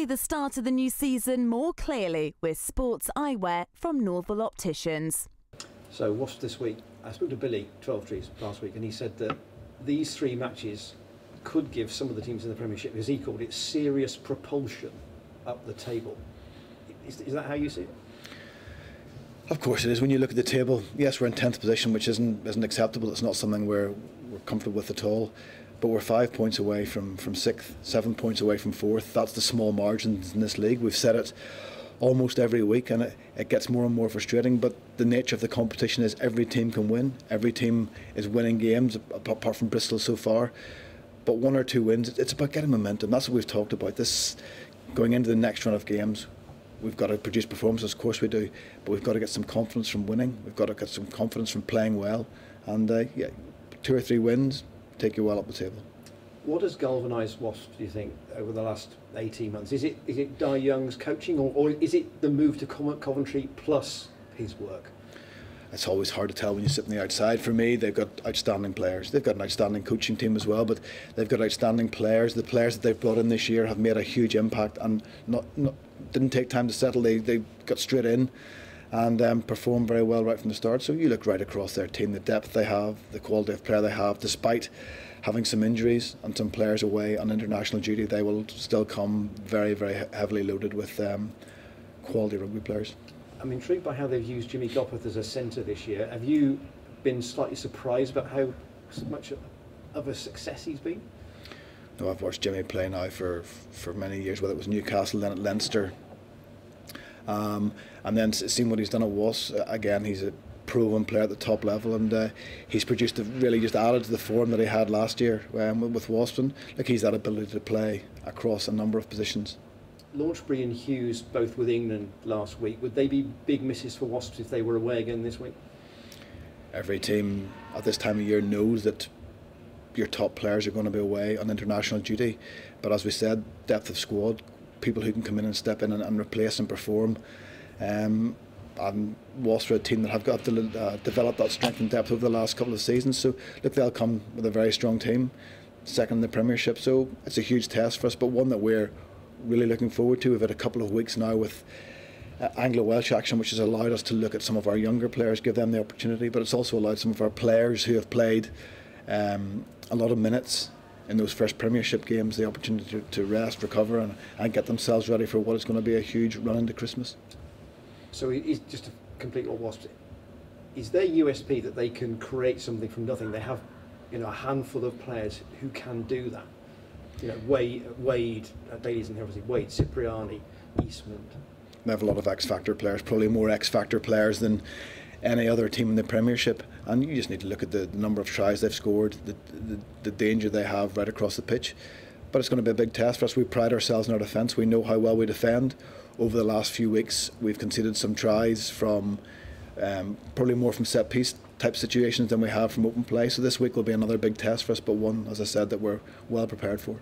See the start of the new season more clearly with sports eyewear from Norval Opticians. So Wasps this week, I spoke to Billy 12 Trees last week, and he said that these three matches could give some of the teams in the Premiership, as he called it, serious propulsion up the table. Is that how you see it? Of course it is. When you look at the table, yes, we're in 10th position, which isn't acceptable. It's not something we're comfortable with at all. But we're 5 points away from 6th, 7 points away from 4th. That's the small margins in this league. We've said it almost every week, and it gets more and more frustrating. But the nature of the competition is every team can win. Every team is winning games, apart from Bristol so far. But one or two wins, it's about getting momentum. That's what we've talked about. This going into the next run of games. We've got to produce performances, of course we do, but we've got to get some confidence from winning. We've got to get some confidence from playing well, and yeah, 2 or 3 wins take you well up the table. What has galvanised Wasps, do you think, over the last 18 months? Is it Di Young's coaching, or is it the move to Coventry plus his work? It's always hard to tell when you sit on the outside. For me, they've got outstanding players. They've got an outstanding coaching team as well, but they've got outstanding players. The players that they've brought in this year have made a huge impact and didn't take time to settle. They got straight in and performed very well right from the start. So you look right across their team, the depth they have, the quality of player they have, despite having some injuries and some players away on international duty, they will still come very, very heavily loaded with quality rugby players. I'm intrigued by how they've used Jimmy Gopperth as a centre this year. Have you been slightly surprised about how much of a success he's been? No, I've watched Jimmy play now for many years, whether it was Newcastle, then at Leinster, and then seeing what he's done at Wasps. Again, he's a proven player at the top level, and he's produced really just added to the form that he had last year with Wasps. And look, he's that ability to play across a number of positions. Launchbury and Hughes both with England last week. Would they be big misses for Wasps if they were away again this week? Every team at this time of year knows that your top players are going to be away on international duty, but as we said, depth of squad, people who can come in and step in and replace and perform. And Wasps are a team that have got to develop that strength and depth over the last couple of seasons. So look, they'll come with a very strong team, second in the Premiership. So it's a huge test for us, but one that we're really looking forward to. We've had a couple of weeks now with Anglo-Welsh action, which has allowed us to look at some of our younger players, give them the opportunity, but it's also allowed some of our players who have played a lot of minutes in those first Premiership games the opportunity to rest, recover and get themselves ready for what is going to be a huge run into Christmas. So just to complete what Wasps, is their USP that they can create something from nothing? They have, a handful of players who can do that. Wade, Daly's and obviously Wade, Cipriani, Eastman. They have a lot of X-Factor players, probably more X-Factor players than any other team in the Premiership, and you just need to look at the number of tries they've scored, the danger they have right across the pitch. But it's going to be a big test for us. We pride ourselves in our defence. We know how well we defend. Over the last few weeks, we've conceded some tries from probably more from set piece type situations than we have from open play. So this week will be another big test for us, but one, as I said, that we're well prepared for.